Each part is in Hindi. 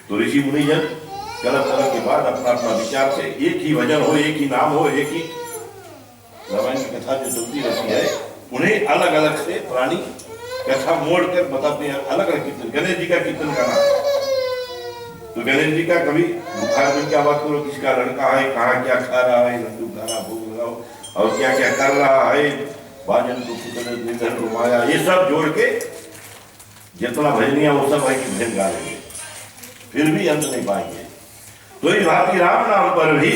तो ऋषि मुनिजन कलप कलप के बाद अपना अपना विचार से एक ही भजन हो, एक ही नाम हो, एक ही रामायण की कथा जो चलती रहती है, उन्हें अलग अलग से प्राणी कथा मोड़ कर बताते हैं। अलग अलग कीर्तन, गणेश जी का कीर्तन करना, तो गणेश जी का कभी बुखार में क्या बात करो, किसका लड़का है, कहाँ क्या खा रहा है, लड्डू खा रहा, भोग लगाओ, और क्या क्या कर रहा है, भाजन को निधन रुमाया, ये सब जोड़ के जितना भजनिया वो सब है कि भजन गा लेंगे, फिर भी अंत नहीं पाएंगे। तो इस भांति राम नाम पर भी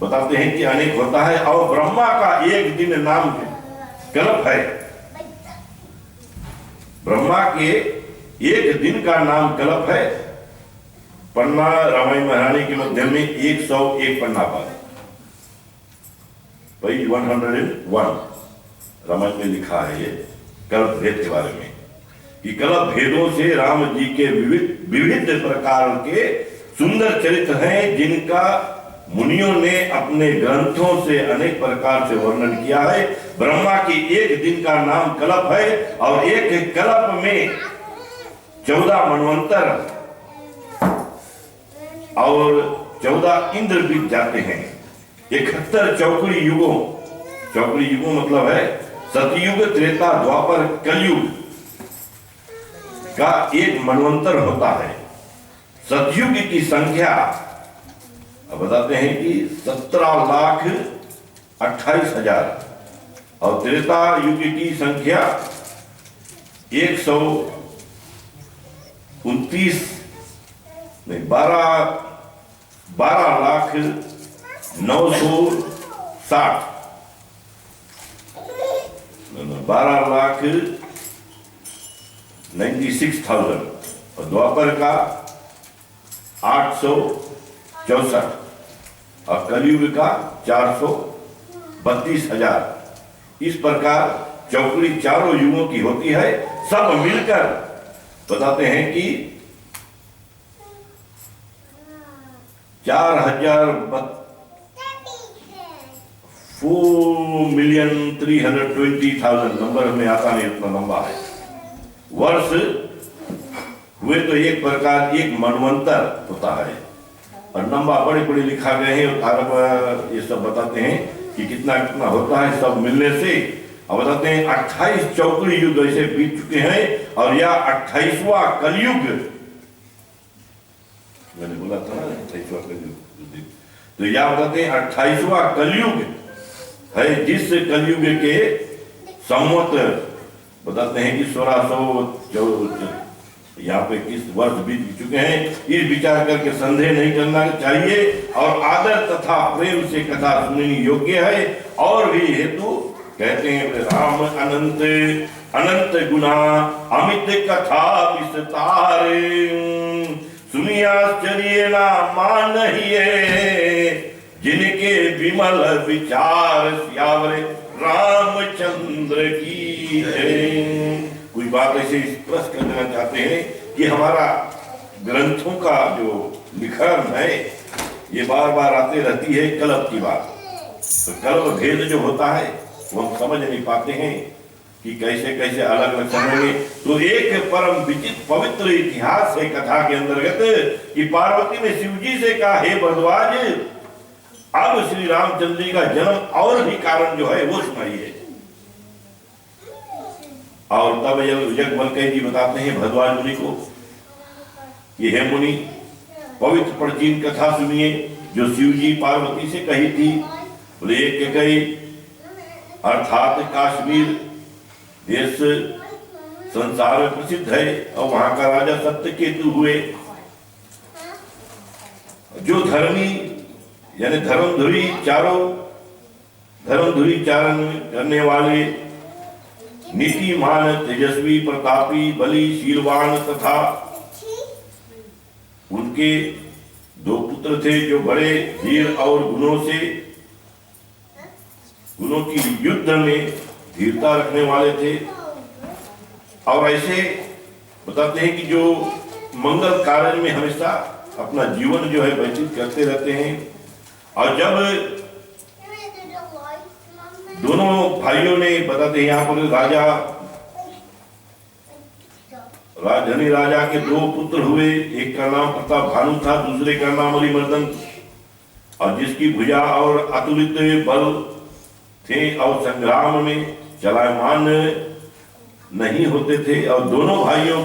बताते हैं कि अनेक होता है। और ब्रह्मा का एक दिन नाम कल्प है, ब्रह्मा के एक दिन का नाम कल्प है। पन्ना रामायण महारानी के मध्य में 101 पन्ना पर पेज 101 रामायण में लिखा है ये कल्प भेद के बारे में, कि कल्प भेदों से राम जी के विविध प्रकार के सुंदर चरित्र हैं, जिनका मुनियों ने अपने ग्रंथों से अनेक प्रकार से वर्णन किया है। ब्रह्मा की एक दिन का नाम कल्प है, और एक कल्प में 14 मनवंतर और 14 इंद्र बीत जाते हैं। 71 चौकड़ी युगों मतलब है सतयुग, त्रेता, द्वापर, कलयुग का एक मनवंतर होता है। सतयुग की संख्या अब बताते हैं कि 17,28,000 और त्रेता युग की संख्या 12,96,000 और द्वापर का 864 और कलयुग का 432,000। इस प्रकार चौकड़ी चारों युगों की होती है। सब मिलकर बताते हैं कि 4,320,000 नंबर में आता नहीं, उतना लंबा है। वर्ष हुए तो एक प्रकार एक मनवंतर होता है, और लंबा बड़े बड़े लिखा गए हैं। ये सब बताते हैं कि कितना कितना होता है सब मिलने से। और बताते हैं 28 चौकड़ी युग ऐसे बीत चुके हैं, और यह 28वां कलयुग, मैंने बोला था ना 28वां कलयुग, तो यह बताते हैं 28वां कलयुग है, जिस कलयुग के संवत बताते हैं कि 1600 यहाँ पे किस वर्ष बीत चुके हैं। इस विचार करके संदेह नहीं करना चाहिए, और आदर तथा प्रेम से कथा सुननी योग्य है। और भी हेतु कहते हैं राम अनंत अनंत गुना अमित कथा विस्तार, सुनिए आश्चर्य ना मानिए, जिनके विमल विचार सियावरे रामचंद्र की है। कोई बात ऐसे स्पष्ट कर देना चाहते हैं कि हमारा ग्रंथों का जो लिखन है ये बार बार आते रहती है कल्प की बात। तो कल्प भेद जो होता है वो हम समझ नहीं पाते हैं कि कैसे कैसे अलग अलग समझेंगे। तो एक परम विचित्र पवित्र इतिहास है कथा के अंतर्गत कि पार्वती ने शिव जी से कहा, हे भरद्वाज, अब श्री रामचंद्र जी का जन्म और भी कारण जो है वो सुनाइए। और तब यज्ञवल्क्य जी बताते हैं भरद्वाज मुनि को कि हे मुनि, पवित्र प्राचीन कथा सुनिए जो शिव जी पार्वती से कही थी। बोले एक कही अर्थात काश्मीर देश संसार में प्रसिद्ध है, और वहां का राजा सत्यकेतु हुए, जो धर्मी यानी धर्मधुरी चारण करने वाले, नीतिमान, तेजस्वी, प्रतापी, बली, शीलवान तथा उनके 2 पुत्र थे जो बड़े वीर और गुणों की युद्ध में धीरता रखने वाले थे। और ऐसे बताते हैं कि जो मंगल कार्य में हमेशा अपना जीवन जो है व्यतीत करते रहते हैं। और जब दोनों भाइयों ने बताते हैं यहाँ पर राजधानी राजा के दो पुत्र हुए, एक का नाम प्रताप भानु था, दूसरे का नाम अरिमर्दन, और जिसकी भुजा और अतुलित बल थे और संग्राम में चलायमान नहीं होते थे, और दोनों भाइयों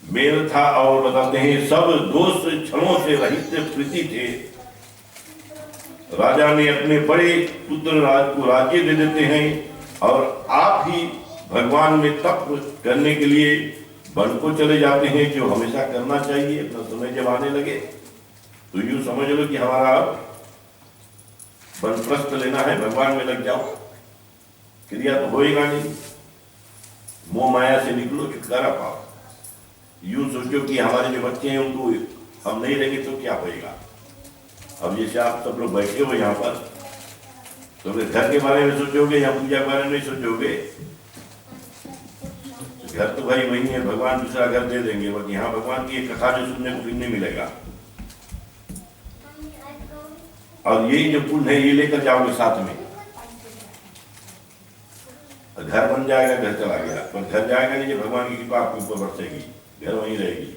मेल था, और बताते हैं सब दोष क्षणों से रहित प्रीति थे। राजा ने अपने बड़े पुत्र राज को राज्य दे देते हैं, और आप ही भगवान में तप करने के लिए वन को चले जाते हैं, जो हमेशा करना चाहिए अपना समय जब आने लगे। तो यूं समझ लो कि हमारा वनप्रस्थ लेना है, भगवान में लग जाओ, क्रिया तो होएगा नहीं, मोह माया से निकलो, छुटकारा पाओ। यूं सोचो कि हमारे जो बच्चे हैं उनको हम नहीं रहेंगे तो क्या होएगा। अब जैसे आप सब लोग बैठे हो यहाँ पर, तो अगर घर के बारे में सोचोगे या पूजा के बारे में सोचोगे, घर तो भाई वही है, भगवान दूसरा घर दे देंगे, बट यहाँ भगवान की एक कथा जो सुनने को फिर नहीं मिलेगा। और यही जो पुण्य है ये लेकर जाओगे साथ में, घर बन जाएगा, घर चला गया, पर घर जाएगा नहीं, जो भगवान की कृपा आपके ऊपर बरसेगी, घर वहीं रहेगी।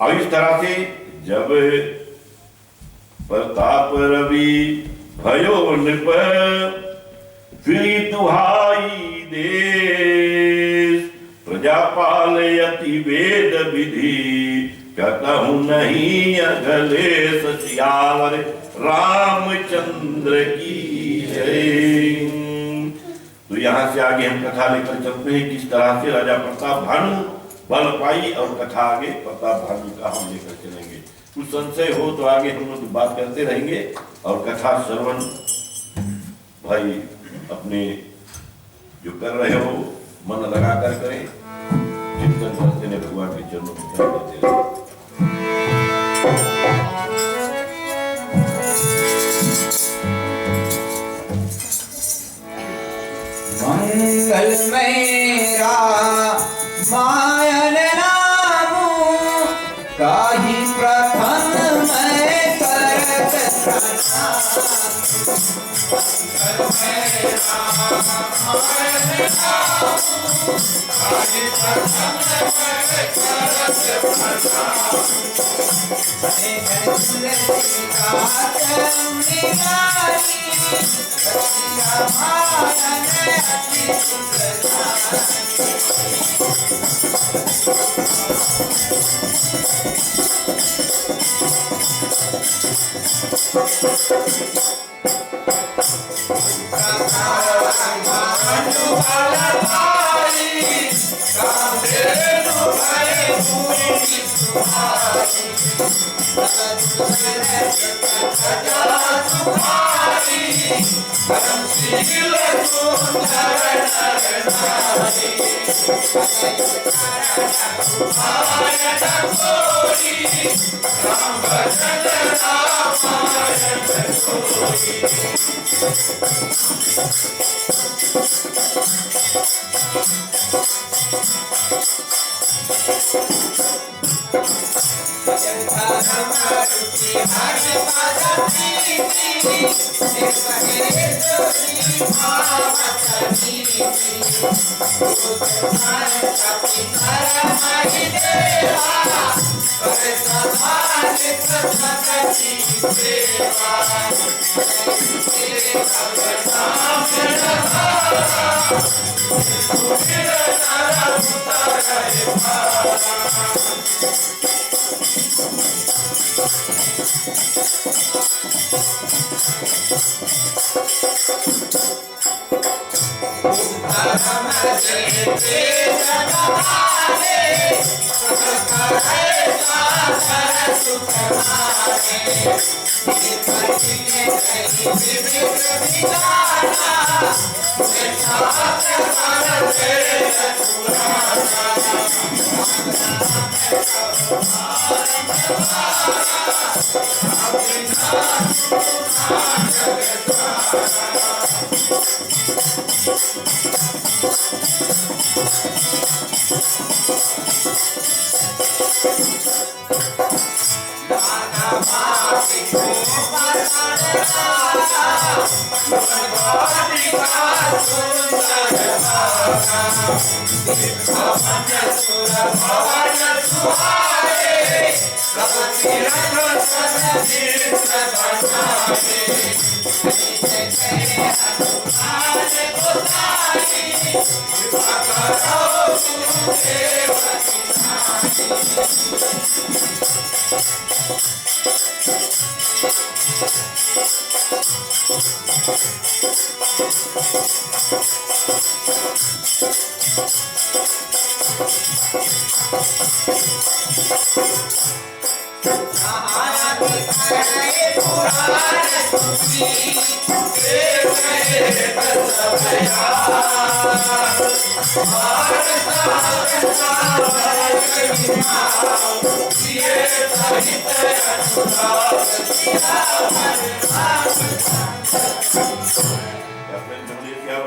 और इस तरह से जब प्रताप रवि भयो नृप फिर दुहाई देश, प्रजापालयति वेद विधि कहूं नहीं अगले ससियावर रामचंद्र की जय। तो यहाँ से आगे हम कथा लेकर चलते हैं, किस तरह से राजा प्रताप भानु बल पाई, और कथा आगे प्रताप भानु का हम लेकर चलेंगे। कुछ संशय हो तो आगे हम लोग बात करते रहेंगे, और कथा श्रवण भाई अपने जो कर रहे हो मन लगाकर करें, चिंतन करते हैं भगवान के चरणों में ध्यान देते रहे। मंगलमय मायन नामु काही प्रथम मैं करत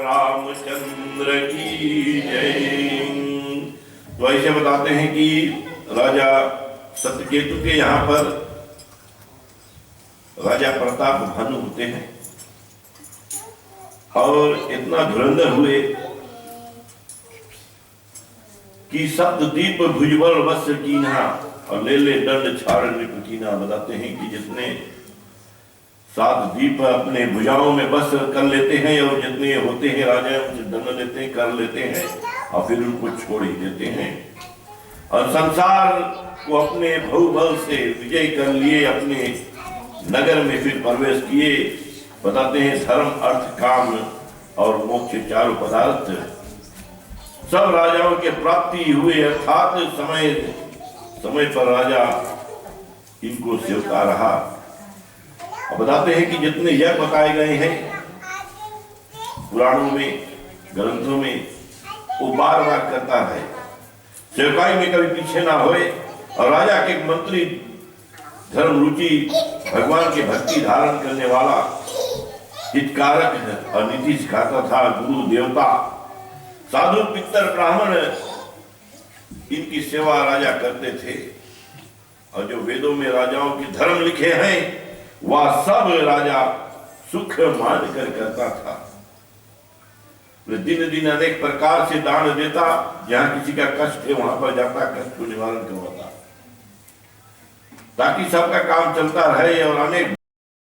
रामचंद्र की जय। तो ऐसे बताते हैं कि राजा सत्यकेतु के यहाँ पर राजा प्रताप भानु होते हैं और इतना धुरंधर हुए कि सप्तदीप भुजबल वस्त्र कीन्हा और ले ले दंड छाड़ नृप कीन्हा। बताते हैं कि जितने 7 दीप अपने भुजाओं में बस कर लेते हैं और जितने होते हैं राजा उनसे दंड लेते हैं, कर लेते हैं और फिर उनको छोड़ ही देते हैं और संसार को अपने बहुबल से विजय कर लिए अपने नगर में फिर प्रवेश किए। बताते हैं धर्म अर्थ काम और मोक्ष चारों पदार्थ सब राजाओं के प्राप्ति हुए, अर्थात समय पर राजा इनको सेवता रहा। और बताते हैं कि जितने यह बताए गए हैं पुराणों में ग्रंथों में वो बार बार करता है, सेवकाई में कभी पीछे ना होए। और राजा के मंत्री धर्म रुचि भगवान की भक्ति धारण करने वाला हितकारक और नीति सिखाता था। गुरु देवता साधु पितर ब्राह्मण इनकी सेवा राजा करते थे और जो वेदों में राजाओं के धर्म लिखे हैं वह सब राजा सुख मान कर करता था। दिन दिन अनेक प्रकार से दान देता, जहां किसी का कष्ट है वहां पर जाता, कष्ट को निवारण करवाता ताकि सबका काम चलता रहे और अनेक